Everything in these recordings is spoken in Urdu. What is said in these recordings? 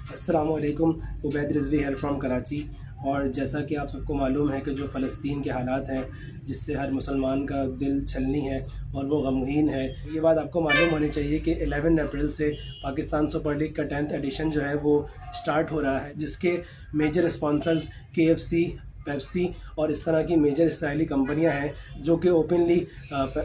السلام علیکم. Ubaid Rizvi here from Karachi. اور جیسا کہ آپ سب کو معلوم ہے کہ جو فلسطین کے حالات ہیں جس سے ہر مسلمان کا دل چھلنی ہے اور وہ غمگین ہے. یہ بات آپ کو معلوم ہونی چاہیے کہ 11 اپریل سے پاکستان سپر لیگ کا 10th ایڈیشن جو ہے وہ اسٹارٹ ہو رہا ہے، جس کے میجر اسپانسرز KFC، پیپسی اور اس طرح کی میجر اسرائیلی کمپنیاں ہیں جو کہ اوپنلی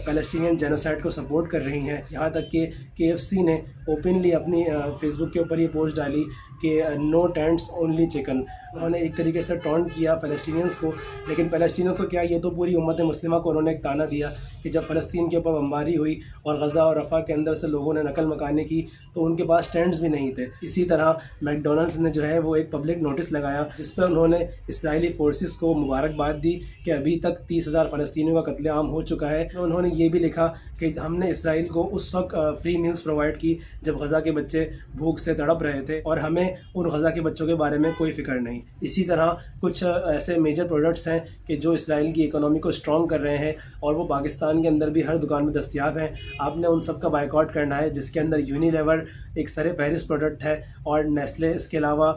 پیلسٹینین جینوسائڈ کو سپورٹ کر رہی ہیں. یہاں تک کہ KFC نے اوپنلی اپنی فیس بک کے اوپر یہ پوسٹ ڈالی کہ نو ٹینٹس اونلی چکن. انہوں نے ایک طریقے سے ٹونٹ کیا فلسطینینز کو، لیکن فلسطینینز کو کیا، یہ تو پوری امت مسلمہ کو انہوں نے ایک طعنہ دیا کہ جب فلسطین کے اوپر بمباری ہوئی اور غزہ اور رفح کے اندر سے لوگوں نے نقل مکانی کی تو ان کے پاس ٹینٹس بھی نہیں تھے. اسی طرح میک ڈونلڈس نے جو ہے وہ ایک پبلک نوٹس لگایا جس پہ انہوں نے اسرائیلی فورسز کو مبارکباد دی کہ ابھی تک 30,000 فلسطینیوں کا قتل عام ہو چکا ہے. انہوں نے یہ بھی لکھا کہ ہم نے اسرائیل کو اس وقت فری میلز پرووائڈ کی جب غزہ کے بچے بھوک سے تڑپ رہے تھے، اور ہمیں ان غزہ کے بچوں کے بارے میں کوئی فکر نہیں. اسی طرح کچھ ایسے میجر پروڈکٹس ہیں کہ جو اسرائیل کی اکنامی کو اسٹرانگ کر رہے ہیں اور وہ پاکستان کے اندر بھی ہر دکان میں دستیاب ہیں. آپ نے ان سب کا بائیکاٹ کرنا ہے، جس کے اندر یونیلیور ایک سر فہرست پروڈکٹ ہے، اور نیسلے، اس کے علاوہ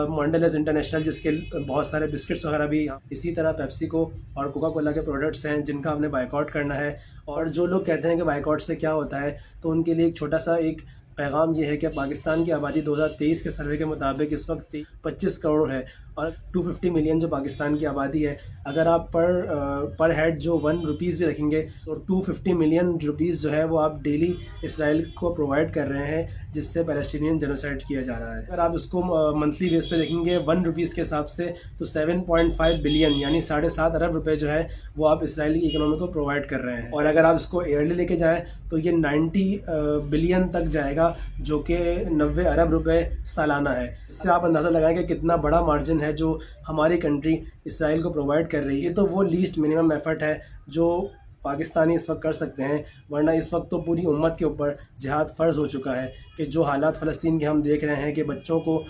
مونڈیلز انٹرنیشنل جس کے بہت سارے بسکٹس وغیرہ بھی. اسی طرح پیپسی کو اور کوکا کولا کے پروڈکٹس ہیں جن کا آپ نے بائیکاٹ کرنا ہے. اور جو لوگ کہتے ہیں کہ بائیکاٹ سے کیا ہوتا ہے، تو ان کے لیے ایک چھوٹا سا ایک پیغام یہ ہے کہ پاکستان کی آبادی 2023 کے سروے کے مطابق اس وقت 25 کروڑ ہے، اور 250 ملین جو پاکستان کی آبادی ہے. اگر آپ پر ہیڈ جو 1 روپیز بھی رکھیں گے تو 250 ملین روپیز جو ہے وہ آپ ڈیلی اسرائیل کو پرووائڈ کر رہے ہیں، جس سے پیلسٹینین جینوسائڈ کیا جا رہا ہے. اگر آپ اس کو منتھلی بیس پہ دیکھیں گے 1 روپیز کے حساب سے، تو 7.5 بلین یعنی 7.5 ارب روپے جو ہے وہ آپ اسرائیلی کی اکنامی کو پرووائڈ کر رہے ہیں. اور اگر آپ اس کو ایئرلی لے کے جائیں تو یہ 90 بلین تک جائے گا، جو کہ 90 ارب روپے سالانہ ہے. اس سے آپ اندازہ لگائیں کہ کتنا بڑا مارجن ہے جو ہماری کنٹری اسرائیل کو پرووائڈ کر رہی ہے. یہ تو وہ لیسٹ منیمم ایفرٹ ہے جو پاکستانی اس وقت کر سکتے ہیں، ورنہ اس وقت تو پوری امت کے اوپر جہاد فرض ہو چکا ہے. کہ جو حالات فلسطین کے ہم دیکھ رہے ہیں کہ بچوں کو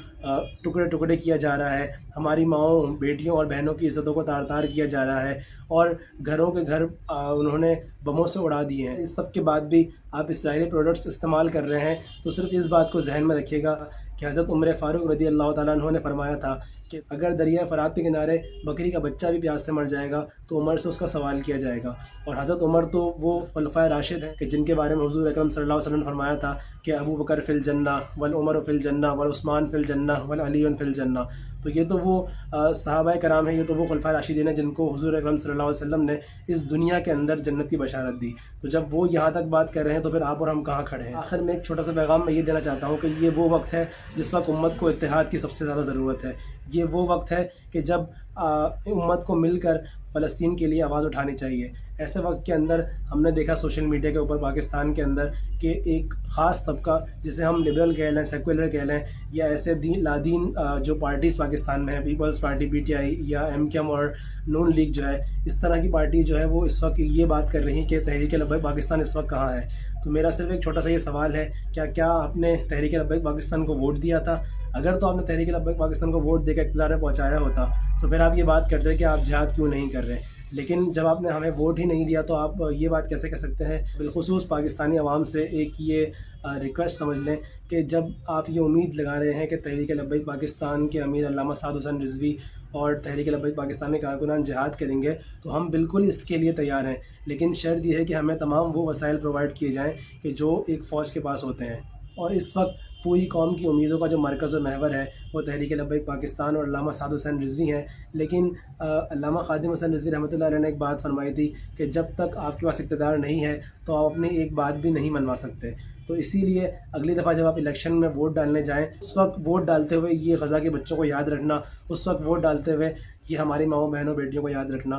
ٹکڑے ٹکڑے کیا جا رہا ہے، ہماری ماؤں، بیٹیوں اور بہنوں کی عزتوں کو تار تار کیا جا رہا ہے، اور گھروں کے گھر انہوں نے بموں سے اڑا دیے ہیں. اس سب کے بعد بھی آپ اسرائیلی پروڈکٹس استعمال کر رہے ہیں، تو صرف اس بات کو ذہن میں رکھیے گا کہ حضرت عمر فاروق رضی اللہ تعالیٰ عنہ نے فرمایا تھا کہ اگر دریائے فرات کے کنارے بکری کا بچہ بھی پیاس سے مر جائے گا تو عمر سے اس کا سوال کیا جائے گا. اور حضرت عمر تو وہ خلفائے راشد ہیں کہ جن کے بارے میں حضور اکرم صلی اللہ علیہ وسلم نے فرمایا تھا کہ ابو بکر فی الجنہ والعمر فی الجنہ والعثمان فی الجنہ والعلی فی الجنہ. تو یہ تو وہ صحابہ کرام ہیں، یہ تو وہ خلفائے راشدین ہیں جن کو حضور اکرم صلی اللہ علیہ وسلم نے اس دنیا کے اندر جنت کی بشارت دی. تو جب وہ یہاں تک بات کر رہے ہیں تو پھر آپ اور ہم کہاں کھڑے ہیں؟ آخر میں ایک چھوٹا سا پیغام میں یہ دینا چاہتا ہوں کہ یہ وہ وقت ہے جس وقت امت کو اتحاد کی سب سے زیادہ ضرورت ہے. یہ وہ وقت ہے کہ جب امت کو مل کر فلسطین کے لیے آواز اٹھانی چاہیے. ایسے وقت کے اندر ہم نے دیکھا سوشل میڈیا کے اوپر پاکستان کے اندر کہ ایک خاص طبقہ جسے ہم لبرل کہہ لیں، سیکولر کہہ لیں، یا ایسے لادین جو پارٹیز پاکستان میں ہیں، پیپلز پارٹی PTI یا MKM اور نون لیگ جو ہے، اس طرح کی پارٹی جو ہے وہ اس وقت یہ بات کر رہی ہیں کہ تحریک لبیک پاکستان اس وقت کہاں ہے. تو میرا صرف ایک چھوٹا سا یہ سوال ہے، کیا آپ نے تحریک لبیک پاکستان کو ووٹ دیا تھا؟ اگر تو آپ نے تحریک لبیک پاکستان کو ووٹ دے کے اقتدار میں پہنچایا ہوتا تو پھر آپ یہ بات کرتے کہ آپ جہاد کیوں نہیں کر رہے. لیکن جب آپ نے ہمیں ووٹ ہی نہیں دیا تو آپ یہ بات کیسے کر سکتے ہیں؟ بالخصوص پاکستانی عوام سے ایک یہ ریکویسٹ سمجھ لیں کہ جب آپ یہ امید لگا رہے ہیں کہ تحریک لبیک پاکستان کے امیر علامہ سعد حسین رضوی اور تحریک لبیک پاکستان کے کارکنان جہاد کریں گے، تو ہم بالکل اس کے لیے تیار ہیں، لیکن شرط یہ ہے کہ ہمیں تمام وہ وسائل پرووائڈ کیے جائیں کہ جو ایک فوج کے پاس ہوتے ہیں. اور اس وقت پوری قوم کی امیدوں کا جو مرکز و محور ہے وہ تحریک لبیک پاکستان اور علامہ سعد حسین رضوی ہیں. لیکن علامہ خادم حسین رضوی رحمۃ اللہ علیہ نے ایک بات فرمائی تھی کہ جب تک آپ کے پاس اقتدار نہیں ہے تو آپ اپنی ایک بات بھی نہیں منوا سکتے. تو اسی لیے اگلی دفعہ جب آپ الیکشن میں ووٹ ڈالنے جائیں، اس وقت ووٹ ڈالتے ہوئے یہ غزہ کے بچوں کو یاد رکھنا، اس وقت ووٹ ڈالتے ہوئے یہ ہماری ماؤں بہنوں بیٹیوں کو یاد رکھنا.